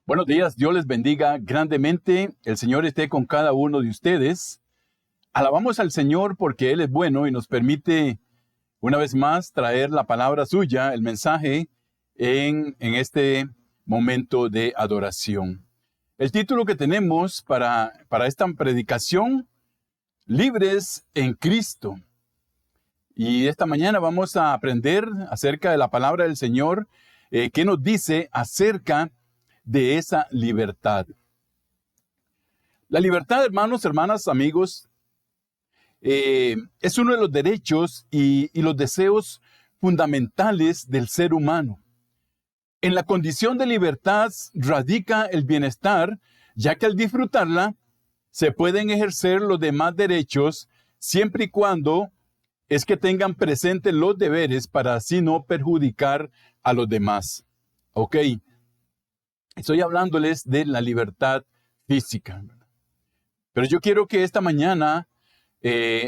Buenos días, Dios les bendiga grandemente. El Señor esté con cada uno de ustedes. Alabamos al Señor porque Él es bueno y nos permite una vez más traer la palabra suya, el mensaje, en este momento de adoración. El título que tenemos para esta predicación, Libres en Cristo. Y esta mañana vamos a aprender acerca de la palabra del Señor, que nos dice acerca de esa libertad. La libertad, hermanos, hermanas, amigos, es uno de los derechos y los deseos fundamentales del ser humano. En la condición de libertad radica el bienestar, ya que al disfrutarla se pueden ejercer los demás derechos siempre y cuando es que tengan presentes los deberes para así no perjudicar a los demás. Ok. Estoy hablándoles de la libertad física. Pero yo quiero que esta mañana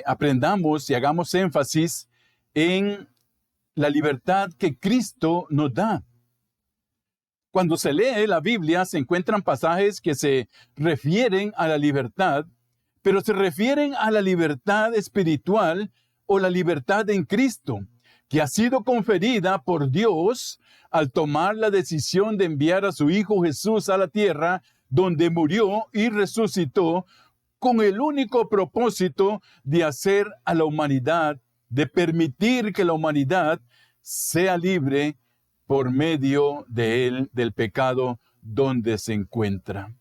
aprendamos y hagamos énfasis en la libertad que Cristo nos da. Cuando se lee la Biblia se encuentran pasajes que se refieren a la libertad, pero se refieren a la libertad espiritual o la libertad en Cristo, que ha sido conferida por Dios al tomar la decisión de enviar a su Hijo Jesús a la tierra, donde murió y resucitó, con el único propósito de hacer a la humanidad, de permitir que la humanidad sea libre por medio de él, del pecado donde se encuentra.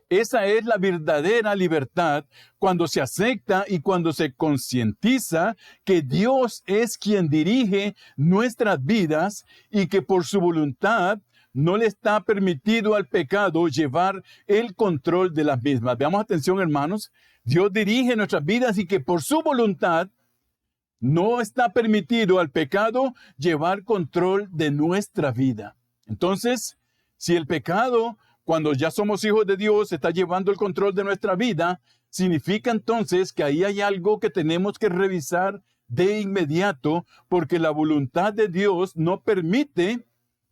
Esa es la verdadera libertad cuando se acepta y cuando se concientiza que Dios es quien dirige nuestras vidas y que por su voluntad no le está permitido al pecado llevar el control de las mismas. Veamos atención, hermanos. Dios dirige nuestras vidas y que por su voluntad no está permitido al pecado llevar control de nuestra vida. Entonces, si el pecado, cuando ya somos hijos de Dios, está llevando el control de nuestra vida, significa entonces que ahí hay algo que tenemos que revisar de inmediato, porque la voluntad de Dios no permite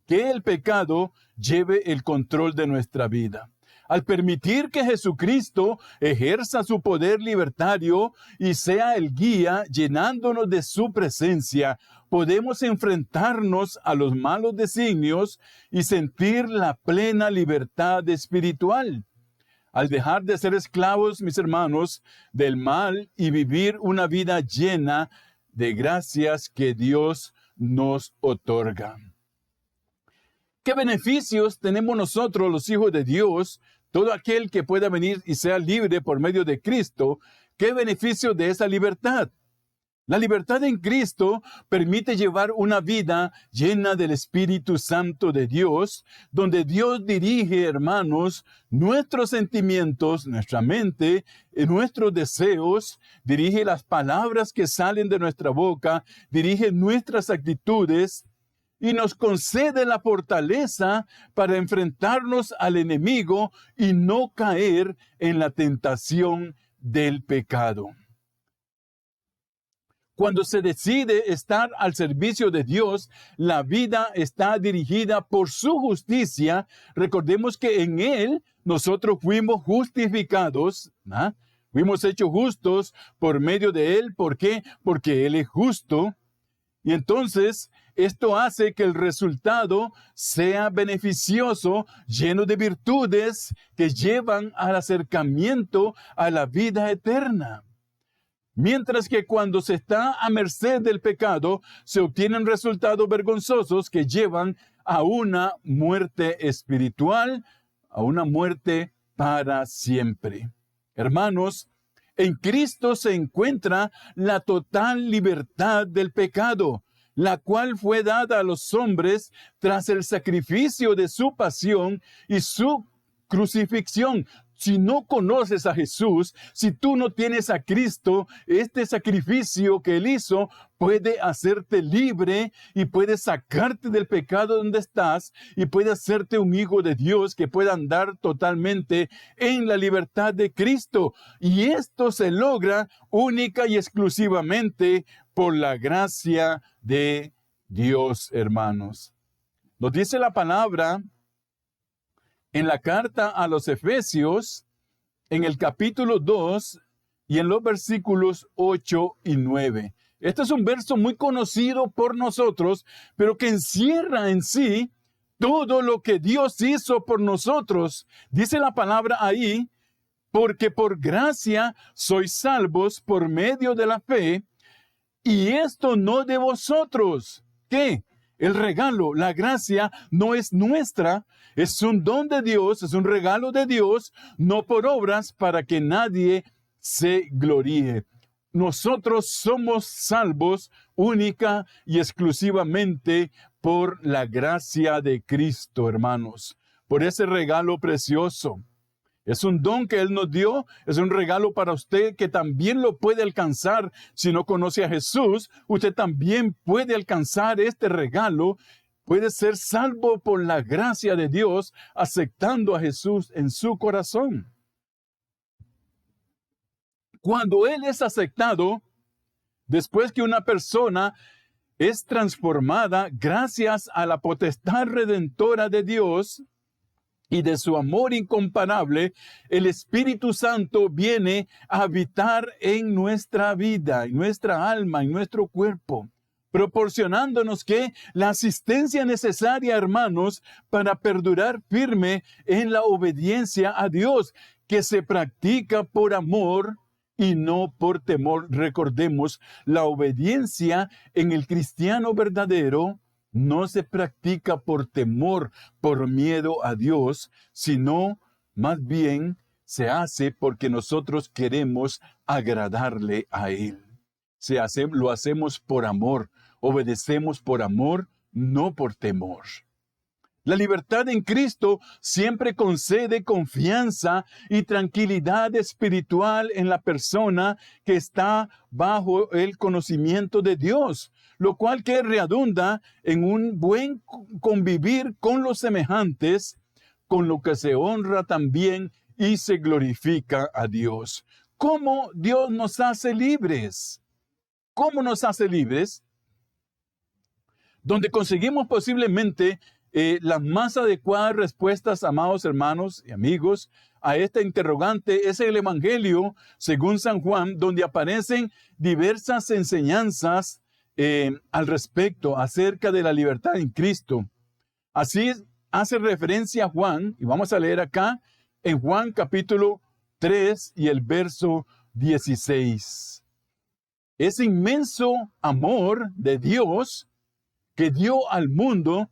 que el pecado lleve el control de nuestra vida. Al permitir que Jesucristo ejerza su poder libertario y sea el guía llenándonos de su presencia, podemos enfrentarnos a los malos designios y sentir la plena libertad espiritual. Al dejar de ser esclavos, mis hermanos, del mal y vivir una vida llena de gracias que Dios nos otorga. ¿Qué beneficios tenemos nosotros, los hijos de Dios, todo aquel que pueda venir y sea libre por medio de Cristo? ¿Qué beneficio de esa libertad? La libertad en Cristo permite llevar una vida llena del Espíritu Santo de Dios, donde Dios dirige, hermanos, nuestros sentimientos, nuestra mente, nuestros deseos, dirige las palabras que salen de nuestra boca, dirige nuestras actitudes, y nos concede la fortaleza para enfrentarnos al enemigo y no caer en la tentación del pecado. Cuando se decide estar al servicio de Dios, la vida está dirigida por su justicia. Recordemos que en Él nosotros fuimos justificados, ¿ah? Fuimos hechos justos por medio de Él. ¿Por qué? Porque Él es justo. Y entonces esto hace que el resultado sea beneficioso, lleno de virtudes que llevan al acercamiento a la vida eterna. Mientras que cuando se está a merced del pecado, se obtienen resultados vergonzosos que llevan a una muerte espiritual, a una muerte para siempre. Hermanos, en Cristo se encuentra la total libertad del pecado, la cual fue dada a los hombres tras el sacrificio de su pasión y su crucifixión. Si no conoces a Jesús, si tú no tienes a Cristo, este sacrificio que Él hizo puede hacerte libre y puede sacarte del pecado donde estás y puede hacerte un hijo de Dios que pueda andar totalmente en la libertad de Cristo. Y esto se logra única y exclusivamente por la gracia de Dios, hermanos. Nos dice la palabra en la carta a los Efesios, en el capítulo 2 y en los versículos 8 y 9. Este es un verso muy conocido por nosotros, pero que encierra en sí todo lo que Dios hizo por nosotros. Dice la palabra ahí, porque por gracia sois salvos por medio de la fe, y esto no de vosotros. ¿Qué? El regalo, la gracia no es nuestra, es un don de Dios, es un regalo de Dios, no por obras para que nadie se gloríe. Nosotros somos salvos única y exclusivamente por la gracia de Cristo, hermanos, por ese regalo precioso. Es un don que Él nos dio, es un regalo para usted que también lo puede alcanzar. Si no conoce a Jesús, usted también puede alcanzar este regalo. Puede ser salvo por la gracia de Dios, aceptando a Jesús en su corazón. Cuando Él es aceptado, después que una persona es transformada gracias a la potestad redentora de Dios y de su amor incomparable, el Espíritu Santo viene a habitar en nuestra vida, en nuestra alma, en nuestro cuerpo, proporcionándonos que la asistencia necesaria, hermanos, para perdurar firme en la obediencia a Dios, que se practica por amor y no por temor. Recordemos, la obediencia en el cristiano verdadero no se practica por temor, por miedo a Dios, sino más bien se hace porque nosotros queremos agradarle a Él. Lo hacemos por amor, obedecemos por amor, no por temor. La libertad en Cristo siempre concede confianza y tranquilidad espiritual en la persona que está bajo el conocimiento de Dios, lo cual que redunda en un buen convivir con los semejantes, con lo que se honra también y se glorifica a Dios. ¿Cómo Dios nos hace libres? ¿Cómo nos hace libres? Donde conseguimos posiblemente las más adecuadas respuestas, amados hermanos y amigos, a esta interrogante es el Evangelio según San Juan, donde aparecen diversas enseñanzas al respecto, acerca de la libertad en Cristo. Así hace referencia a Juan, y vamos a leer acá en Juan capítulo 3 y el verso 16. Ese inmenso amor de Dios que dio al mundo,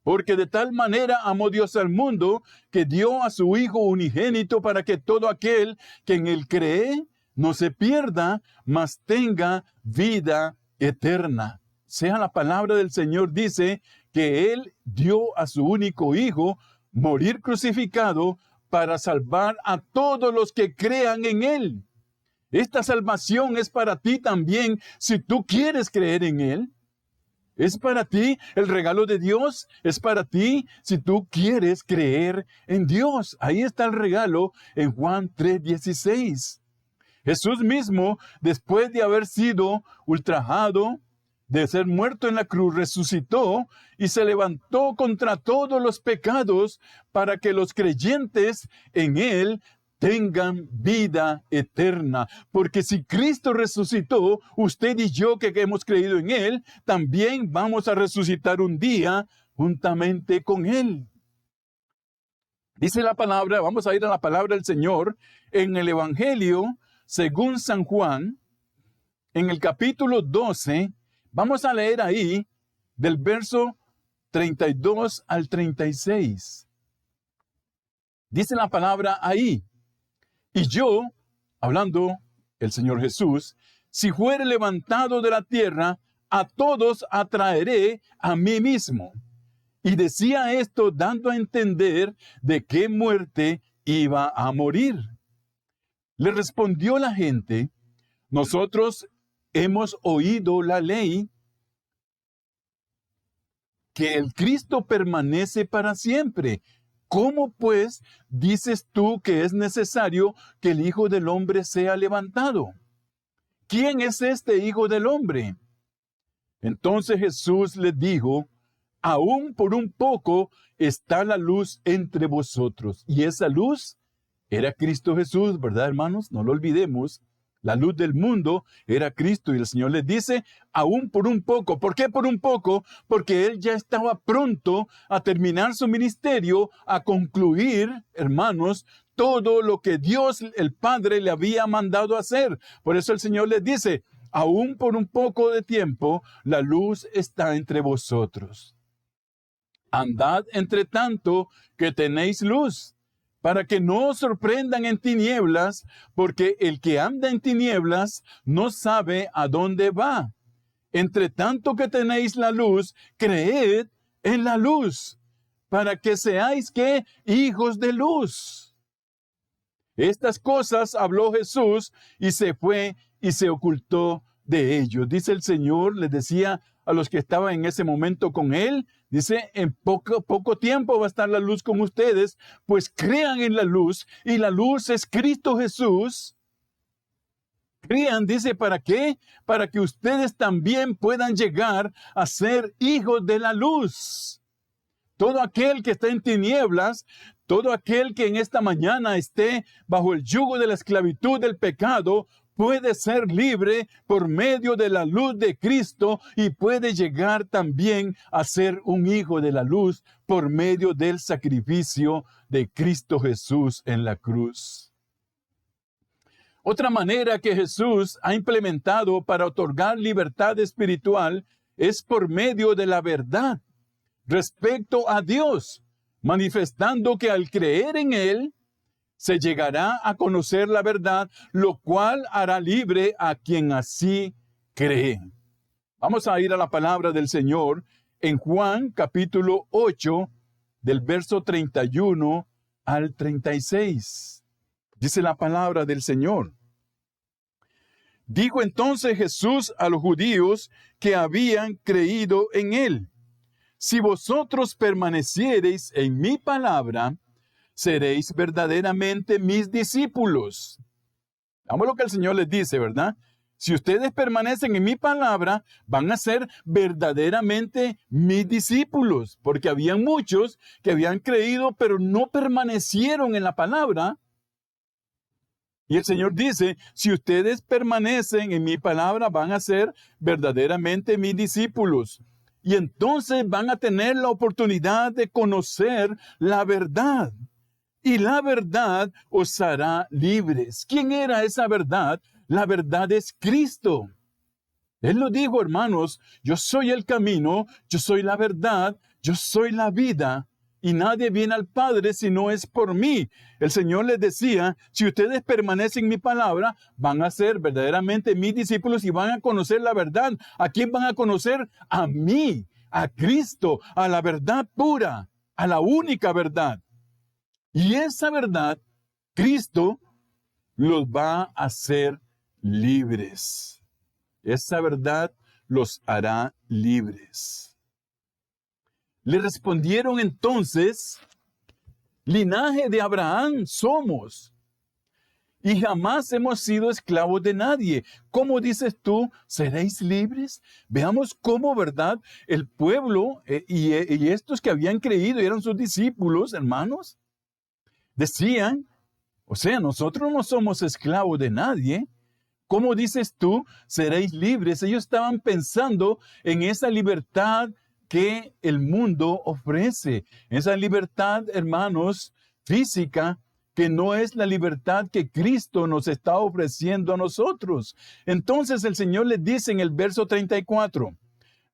porque de tal manera amó Dios al mundo, que dio a su Hijo unigénito para que todo aquel que en Él cree no se pierda, mas tenga vida eterna. Sea la palabra del Señor, dice que Él dio a su único Hijo morir crucificado para salvar a todos los que crean en Él. Esta salvación es para ti también, si tú quieres creer en Él. Es para ti, el regalo de Dios es para ti si tú quieres creer en Dios. Ahí está el regalo en Juan 3:16. Jesús mismo, después de haber sido ultrajado, de ser muerto en la cruz, resucitó y se levantó contra todos los pecados para que los creyentes en Él tengan vida eterna. Porque si Cristo resucitó, usted y yo que hemos creído en Él, también vamos a resucitar un día juntamente con Él. Dice la palabra, vamos a ir a la palabra del Señor, en el Evangelio, según San Juan, en el capítulo 12, vamos a leer ahí del verso 32 al 36. Dice la palabra ahí, y yo, hablando el Señor Jesús, si fuere levantado de la tierra, a todos atraeré a mí mismo. Y decía esto dando a entender de qué muerte iba a morir. Le respondió la gente, nosotros hemos oído la ley, que el Cristo permanece para siempre. ¿Cómo pues dices tú que es necesario que el Hijo del Hombre sea levantado? ¿Quién es este Hijo del Hombre? Entonces Jesús les dijo, aún por un poco está la luz entre vosotros. Y esa luz era Cristo Jesús, ¿verdad, hermanos? No lo olvidemos. La luz del mundo era Cristo y el Señor les dice, aún por un poco. ¿Por qué por un poco? Porque Él ya estaba pronto a terminar su ministerio, a concluir, hermanos, todo lo que Dios, el Padre, le había mandado hacer. Por eso el Señor les dice, aún por un poco de tiempo, la luz está entre vosotros. Andad entre tanto que tenéis luz, para que no os sorprendan en tinieblas, porque el que anda en tinieblas no sabe a dónde va. Entre tanto que tenéis la luz, creed en la luz, para que seáis, ¿qué? Hijos de luz. Estas cosas habló Jesús y se fue y se ocultó de ellos. Dice el Señor, les decía a los que estaban en ese momento con Él, dice, en poco tiempo va a estar la luz con ustedes, pues crean en la luz, y la luz es Cristo Jesús. Crean, dice, ¿para qué? Para que ustedes también puedan llegar a ser hijos de la luz. Todo aquel que está en tinieblas, todo aquel que en esta mañana esté bajo el yugo de la esclavitud del pecado, puede ser libre por medio de la luz de Cristo y puede llegar también a ser un hijo de la luz por medio del sacrificio de Cristo Jesús en la cruz. Otra manera que Jesús ha implementado para otorgar libertad espiritual es por medio de la verdad respecto a Dios, manifestando que al creer en Él, se llegará a conocer la verdad, lo cual hará libre a quien así cree. Vamos a ir a la palabra del Señor en Juan capítulo 8, del verso 31 al 36. Dice la palabra del Señor. Dijo entonces Jesús a los judíos que habían creído en Él: si vosotros permaneciereis en mi palabra, seréis verdaderamente mis discípulos. Vamos lo que el Señor les dice, ¿verdad? Si ustedes permanecen en mi palabra, van a ser verdaderamente mis discípulos, porque había muchos que habían creído, pero no permanecieron en la palabra. Y el Señor dice, si ustedes permanecen en mi palabra, van a ser verdaderamente mis discípulos. Y entonces van a tener la oportunidad de conocer la verdad. Y la verdad os hará libres. ¿Quién era esa verdad? La verdad es Cristo. Él lo dijo, hermanos, yo soy el camino, yo soy la verdad, yo soy la vida, y nadie viene al Padre si no es por mí. El Señor les decía, si ustedes permanecen en mi palabra, van a ser verdaderamente mis discípulos y van a conocer la verdad. ¿A quién van a conocer? A mí, a Cristo, a la verdad pura, a la única verdad. Y esa verdad, Cristo los va a hacer libres. Esa verdad los hará libres. Le respondieron entonces, linaje de Abraham somos, y jamás hemos sido esclavos de nadie. ¿Cómo dices tú, seréis libres? Veamos cómo, ¿verdad? El pueblo y estos que habían creído y eran sus discípulos, hermanos, decían, o sea, nosotros no somos esclavos de nadie. ¿Cómo dices tú, seréis libres? Ellos estaban pensando en esa libertad que el mundo ofrece. Esa libertad, hermanos, física, que no es la libertad que Cristo nos está ofreciendo a nosotros. Entonces el Señor les dice en el verso 34,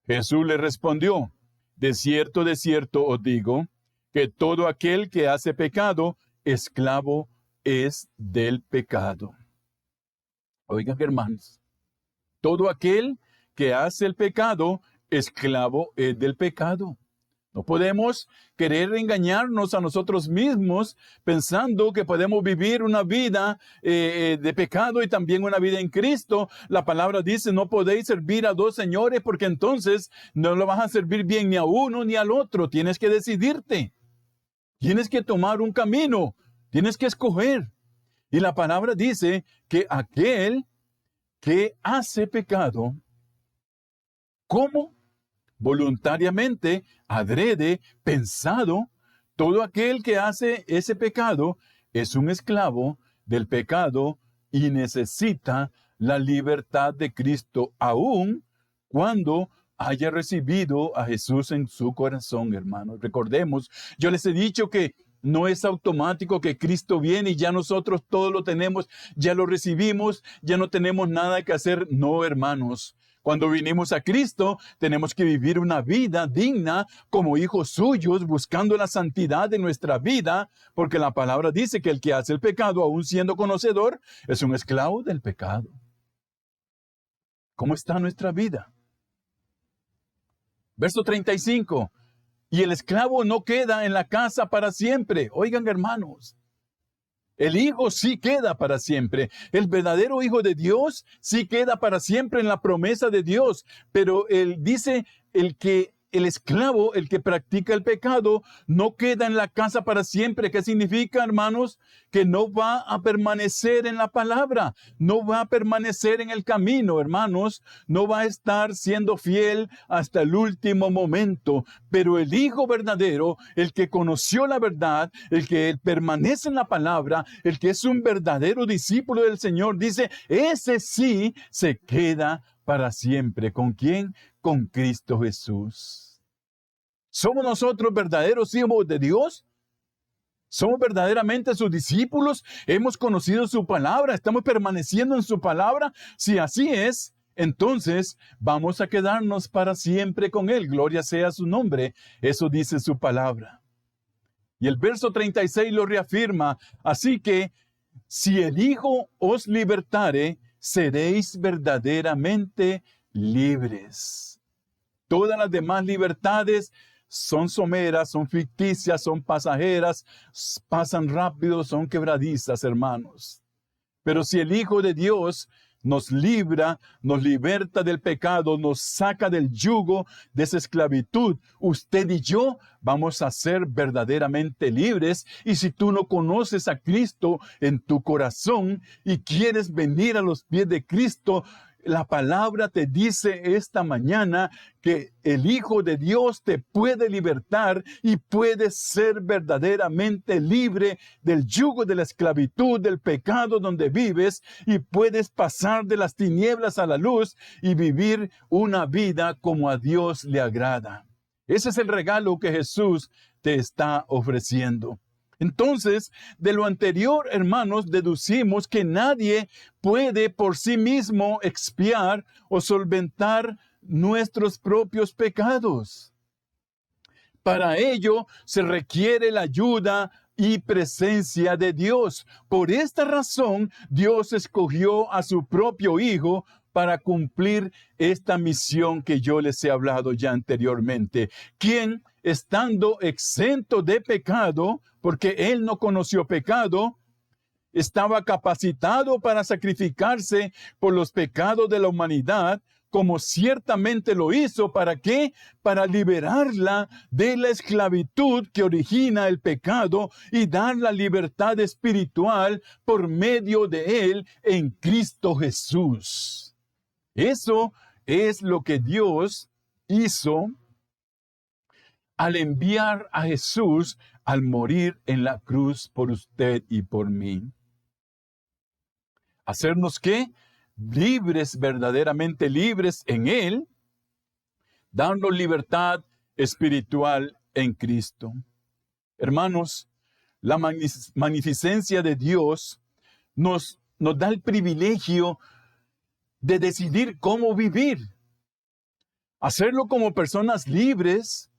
Jesús le respondió, de cierto os digo, que todo aquel que hace pecado, esclavo es del pecado. Oigan, hermanos, todo aquel que hace el pecado, esclavo es del pecado. No podemos querer engañarnos a nosotros mismos pensando que podemos vivir una vida de pecado y también una vida en Cristo. La palabra dice, no podéis servir a dos señores porque entonces no lo vas a servir bien ni a uno ni al otro. Tienes que decidirte. Tienes que tomar un camino, tienes que escoger. Y la palabra dice que aquel que hace pecado, ¿cómo? voluntariamente, adrede, pensado. Todo aquel que hace ese pecado es un esclavo del pecado y necesita la libertad de Cristo, aun cuando haya recibido a Jesús en su corazón, hermanos. Recordemos, yo les he dicho que no es automático que Cristo viene y ya nosotros todo lo tenemos, ya lo recibimos, ya no tenemos nada que hacer. No, hermanos. Cuando vinimos a Cristo, tenemos que vivir una vida digna como hijos suyos, buscando la santidad de nuestra vida, porque la palabra dice que el que hace el pecado, aun siendo conocedor, es un esclavo del pecado. ¿Cómo está nuestra vida? Verso 35. Y el esclavo no queda en la casa para siempre. Oigan, hermanos. El Hijo sí queda para siempre. El verdadero Hijo de Dios sí queda para siempre en la promesa de Dios. Pero él dice, el esclavo, el que practica el pecado, no queda en la casa para siempre. ¿Qué significa, hermanos? Que no va a permanecer en la palabra, no va a permanecer en el camino, hermanos, no va a estar siendo fiel hasta el último momento. Pero el Hijo verdadero, el que conoció la verdad, el que permanece en la palabra, el que es un verdadero discípulo del Señor, dice, ese sí se queda para siempre. ¿Con quién? Con Cristo Jesús. ¿Somos nosotros verdaderos hijos de Dios? ¿Somos verdaderamente sus discípulos? ¿Hemos conocido su palabra? ¿Estamos permaneciendo en su palabra? Si así es, entonces vamos a quedarnos para siempre con Él. Gloria sea su nombre. Eso dice su palabra. Y el verso 36 lo reafirma. Así que, si el Hijo os libertare, seréis verdaderamente libres. Todas las demás libertades son someras, son ficticias, son pasajeras, pasan rápido, son quebradizas, hermanos. Pero si el Hijo de Dios nos libra, nos liberta del pecado, nos saca del yugo de esa esclavitud, usted y yo vamos a ser verdaderamente libres. Y si tú no conoces a Cristo en tu corazón y quieres venir a los pies de Cristo, la palabra te dice esta mañana que el Hijo de Dios te puede libertar y puedes ser verdaderamente libre del yugo de la esclavitud, del pecado donde vives, y puedes pasar de las tinieblas a la luz y vivir una vida como a Dios le agrada. Ese es el regalo que Jesús te está ofreciendo. Entonces, de lo anterior, hermanos, deducimos que nadie puede por sí mismo expiar o solventar nuestros propios pecados. Para ello se requiere la ayuda y presencia de Dios. Por esta razón, Dios escogió a su propio Hijo para cumplir esta misión que yo les he hablado ya anteriormente, quien, estando exento de pecado, porque Él no conoció pecado, estaba capacitado para sacrificarse por los pecados de la humanidad, como ciertamente lo hizo. ¿Para qué? Para liberarla de la esclavitud que origina el pecado y dar la libertad espiritual por medio de Él en Cristo Jesús. Eso es lo que Dios hizo al enviar a Jesús al morir en la cruz por usted y por mí. ¿Hacernos qué? Libres, verdaderamente libres en Él, darnos libertad espiritual en Cristo. Hermanos, la magnificencia de Dios nos da el privilegio de decidir cómo vivir. Hacerlo como personas libres,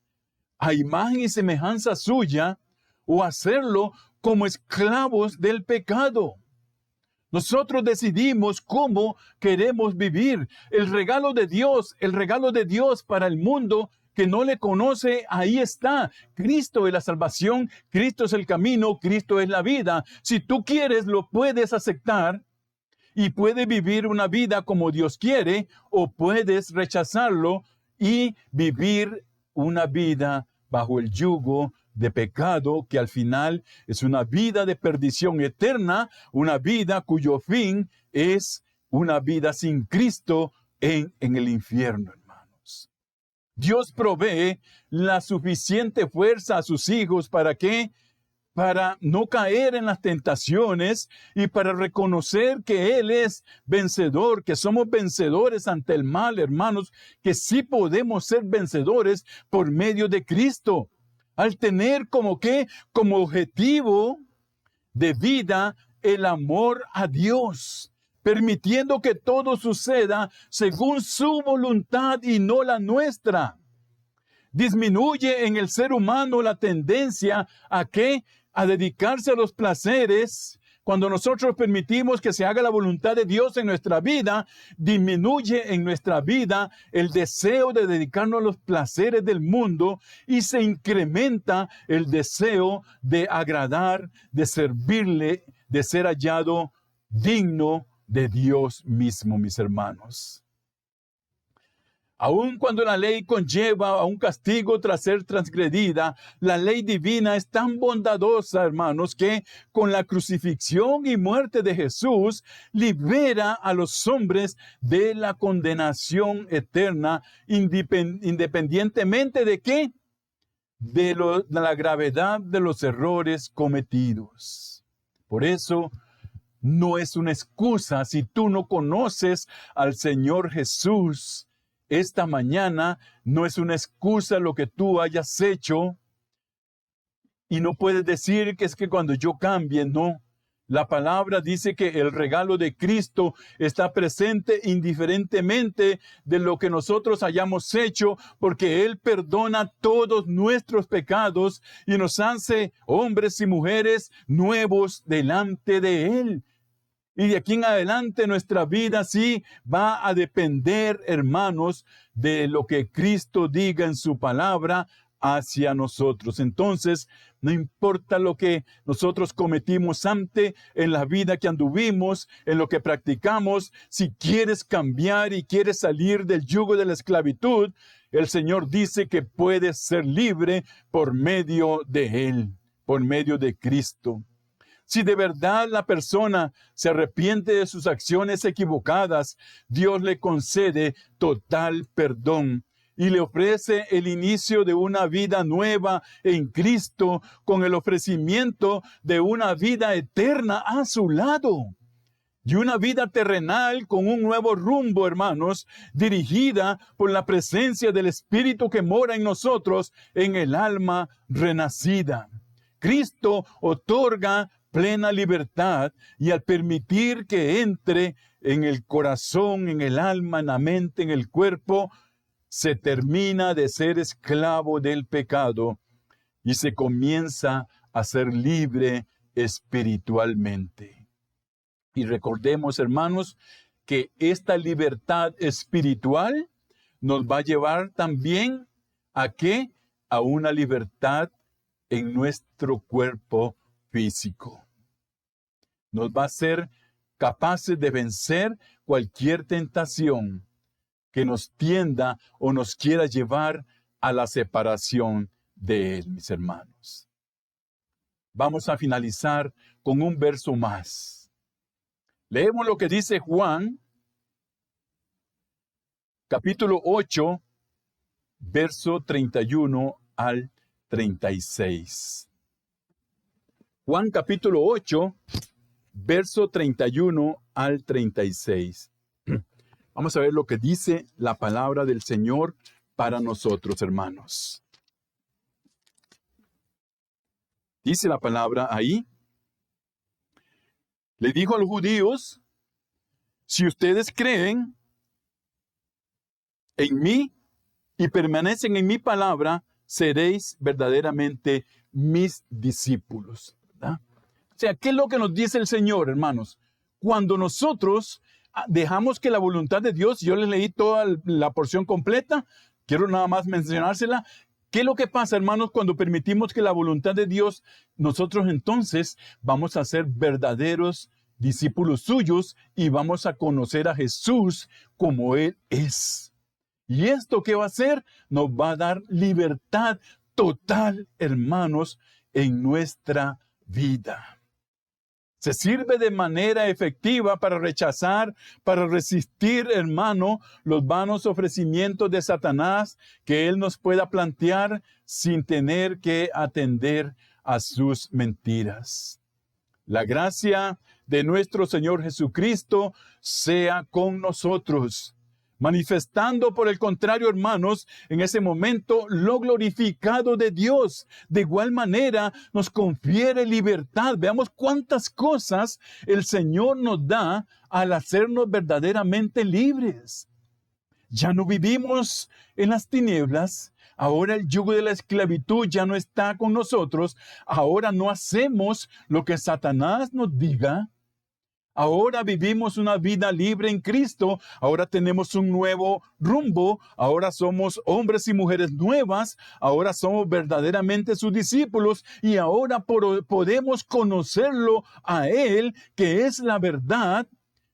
a imagen y semejanza suya, o hacerlo como esclavos del pecado. Nosotros decidimos cómo queremos vivir. El regalo de Dios para el mundo que no le conoce, ahí está. Cristo es la salvación, Cristo es el camino, Cristo es la vida. Si tú quieres, lo puedes aceptar y puedes vivir una vida como Dios quiere, o puedes rechazarlo y vivir una vida bajo el yugo de pecado, que al final es una vida de perdición eterna, una vida cuyo fin es una vida sin Cristo en el infierno, hermanos. Dios provee la suficiente fuerza a sus hijos ¿para qué? Para no caer en las tentaciones y para reconocer que Él es vencedor, que somos vencedores ante el mal, hermanos, que sí podemos ser vencedores por medio de Cristo, al tener como objetivo de vida el amor a Dios, permitiendo que todo suceda según su voluntad y no la nuestra. Disminuye en el ser humano la tendencia a dedicarse a los placeres. Cuando nosotros permitimos que se haga la voluntad de Dios en nuestra vida, disminuye en nuestra vida el deseo de dedicarnos a los placeres del mundo y se incrementa el deseo de agradar, de servirle, de ser hallado digno de Dios mismo, mis hermanos. Aun cuando la ley conlleva a un castigo tras ser transgredida, la ley divina es tan bondadosa, hermanos, que con la crucifixión y muerte de Jesús, libera a los hombres de la condenación eterna, independientemente de ¿qué? De la gravedad de los errores cometidos. Por eso, no es una excusa si tú no conoces al Señor Jesús. Esta mañana no es una excusa lo que tú hayas hecho y no puedes decir que es que cuando yo cambie, no. La palabra dice que el regalo de Cristo está presente indiferentemente de lo que nosotros hayamos hecho, porque Él perdona todos nuestros pecados y nos hace hombres y mujeres nuevos delante de Él. Y de aquí en adelante nuestra vida sí va a depender, hermanos, de lo que Cristo diga en su palabra hacia nosotros. Entonces, no importa lo que nosotros cometimos antes en la vida que anduvimos, en lo que practicamos, si quieres cambiar y quieres salir del yugo de la esclavitud, el Señor dice que puedes ser libre por medio de Él, por medio de Cristo. Si de verdad la persona se arrepiente de sus acciones equivocadas, Dios le concede total perdón y le ofrece el inicio de una vida nueva en Cristo con el ofrecimiento de una vida eterna a su lado. Y una vida terrenal con un nuevo rumbo, hermanos, dirigida por la presencia del Espíritu que mora en nosotros, en el alma renacida. Cristo otorga plena libertad y al permitir que entre en el corazón, en el alma, en la mente, en el cuerpo, se termina de ser esclavo del pecado y se comienza a ser libre espiritualmente. Y recordemos, hermanos, que esta libertad espiritual nos va a llevar también ¿a qué? A una libertad en nuestro cuerpo físico. Nos va a hacer capaces de vencer cualquier tentación que nos tienda o nos quiera llevar a la separación de Él, mis hermanos. Vamos a finalizar con un verso más. Leemos lo que dice Juan, capítulo 8, verso 31 al 36. Juan capítulo 8, verso 31 al 36. Vamos a ver lo que dice la palabra del Señor para nosotros, hermanos. Dice la palabra ahí. Le dijo a los judíos, si ustedes creen en mí y permanecen en mi palabra, seréis verdaderamente mis discípulos. ¿Verdad? O sea, ¿qué es lo que nos dice el Señor, hermanos? Cuando nosotros dejamos que la voluntad de Dios, yo les leí toda la porción completa, quiero nada más mencionársela. ¿Qué es lo que pasa, hermanos, cuando permitimos que la voluntad de Dios, nosotros entonces vamos a ser verdaderos discípulos suyos y vamos a conocer a Jesús como Él es? ¿Y esto qué va a hacer? Nos va a dar libertad total, hermanos, en nuestra vida. Se sirve de manera efectiva para rechazar, para resistir, hermano, los vanos ofrecimientos de Satanás que él nos pueda plantear sin tener que atender a sus mentiras. La gracia de nuestro Señor Jesucristo sea con nosotros, manifestando por el contrario, hermanos, en ese momento lo glorificado de Dios. De igual manera nos confiere libertad. Veamos cuántas cosas el Señor nos da al hacernos verdaderamente libres. Ya no vivimos en las tinieblas. Ahora el yugo de la esclavitud ya no está con nosotros. Ahora no hacemos lo que Satanás nos diga. Ahora vivimos una vida libre en Cristo. Ahora tenemos un nuevo rumbo. Ahora somos hombres y mujeres nuevas. Ahora somos verdaderamente sus discípulos. Y ahora podemos conocerlo a Él, que es la verdad.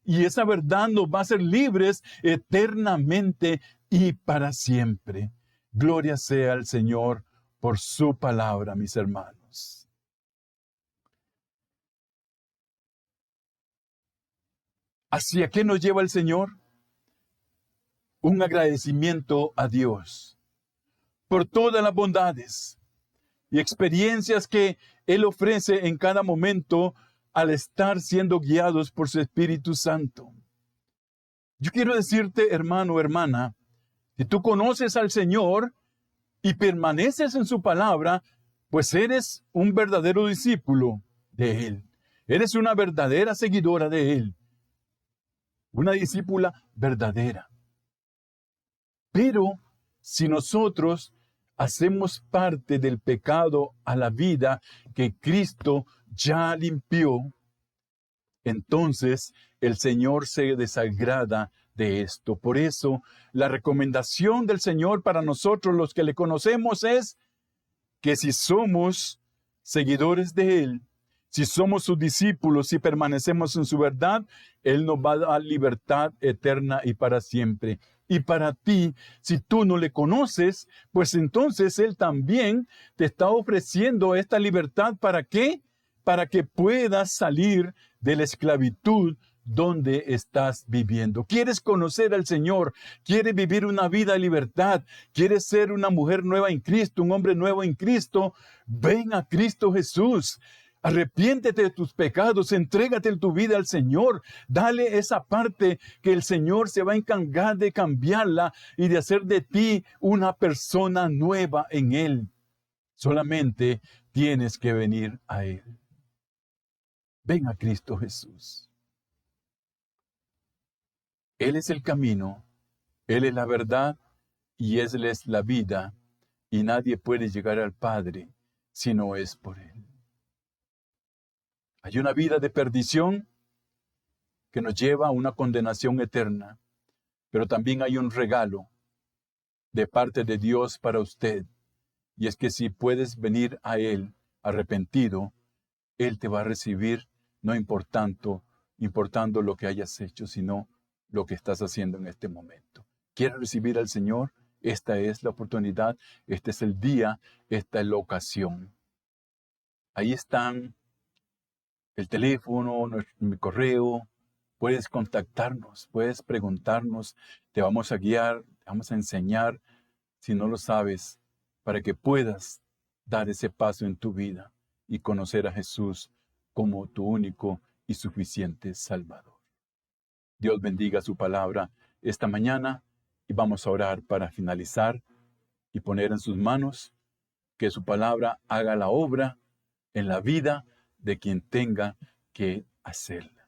Y esa verdad nos va a hacer libres eternamente y para siempre. Gloria sea al Señor por su palabra, mis hermanos. ¿Hacia qué nos lleva el Señor? Un agradecimiento a Dios por todas las bondades y experiencias que Él ofrece en cada momento al estar siendo guiados por su Espíritu Santo. Yo quiero decirte, hermano, hermana, si tú conoces al Señor y permaneces en su palabra, pues eres un verdadero discípulo de Él. Eres una verdadera seguidora de Él. Una discípula verdadera. Pero si nosotros hacemos parte del pecado a la vida que Cristo ya limpió, entonces el Señor se desagrada de esto. Por eso, la recomendación del Señor para nosotros, los que le conocemos, es que si somos seguidores de Él, si somos sus discípulos, si permanecemos en su verdad, Él nos va a dar libertad eterna y para siempre. Y para ti, si tú no le conoces, pues entonces Él también te está ofreciendo esta libertad. ¿Para qué? Para que puedas salir de la esclavitud donde estás viviendo. ¿Quieres conocer al Señor? ¿Quieres vivir una vida de libertad? ¿Quieres ser una mujer nueva en Cristo, un hombre nuevo en Cristo? Ven a Cristo Jesús. Arrepiéntete de tus pecados, entrégate tu vida al Señor, dale esa parte que el Señor se va a encargar de cambiarla y de hacer de ti una persona nueva en Él. Solamente tienes que venir a Él. Ven a Cristo Jesús. Él es el camino, Él es la verdad y Él es la vida, y nadie puede llegar al Padre si no es por Él. Hay una vida de perdición que nos lleva a una condenación eterna, pero también hay un regalo de parte de Dios para usted, y es que si puedes venir a Él arrepentido, Él te va a recibir, no importando lo que hayas hecho, sino lo que estás haciendo en este momento. ¿Quieres recibir al Señor? Esta es la oportunidad, este es el día, esta es la ocasión. Ahí están el teléfono, mi correo, puedes contactarnos, puedes preguntarnos, te vamos a guiar, te vamos a enseñar, si no lo sabes, para que puedas dar ese paso en tu vida y conocer a Jesús como tu único y suficiente Salvador. Dios bendiga su palabra esta mañana y vamos a orar para finalizar y poner en sus manos que su palabra haga la obra en la vida de quien tenga que hacerla.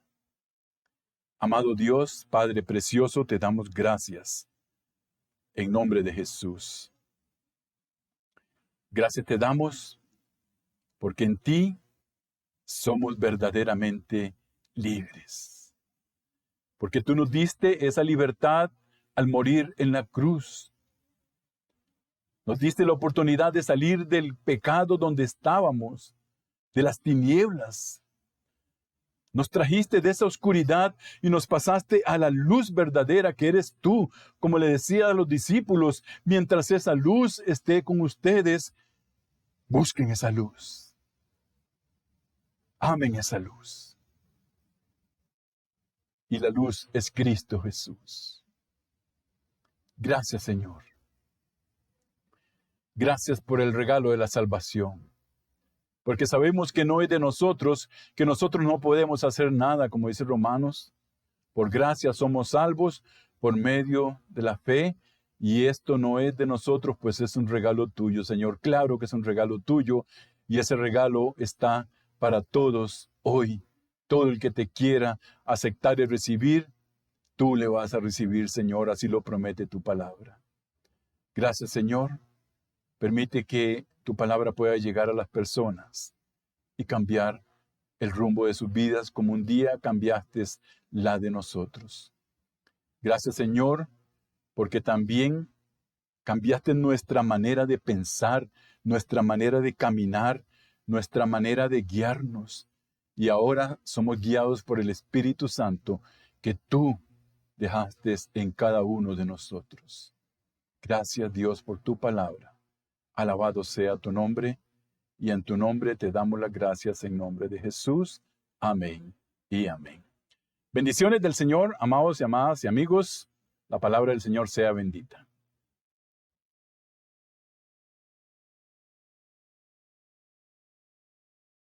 Amado Dios, Padre precioso, te damos gracias en nombre de Jesús. Gracias te damos porque en ti somos verdaderamente libres. Porque tú nos diste esa libertad al morir en la cruz. Nos diste la oportunidad de salir del pecado donde estábamos, de las tinieblas. Nos trajiste de esa oscuridad y nos pasaste a la luz verdadera que eres tú. Como le decía a los discípulos, mientras esa luz esté con ustedes, busquen esa luz. Amen esa luz. y la luz es Cristo Jesús. Gracias, Señor. Gracias por el regalo de la salvación. Porque sabemos que no es de nosotros, que nosotros no podemos hacer nada, como dice Romanos. Por gracia somos salvos por medio de la fe, y esto no es de nosotros, pues es un regalo tuyo, Señor. Claro que es un regalo tuyo, y ese regalo está para todos hoy. Todo el que te quiera aceptar y recibir, tú le vas a recibir, Señor, así lo promete tu palabra. Gracias, Señor. Permite que tu palabra pueda llegar a las personas y cambiar el rumbo de sus vidas como un día cambiaste la de nosotros. Gracias, Señor, porque también cambiaste nuestra manera de pensar, nuestra manera de caminar, nuestra manera de guiarnos. Y ahora somos guiados por el Espíritu Santo que tú dejaste en cada uno de nosotros. Gracias, Dios, por tu palabra. Alabado sea tu nombre, y en tu nombre te damos las gracias en nombre de Jesús. Amén y amén. Bendiciones del Señor, amados y amadas y amigos. La palabra del Señor sea bendita.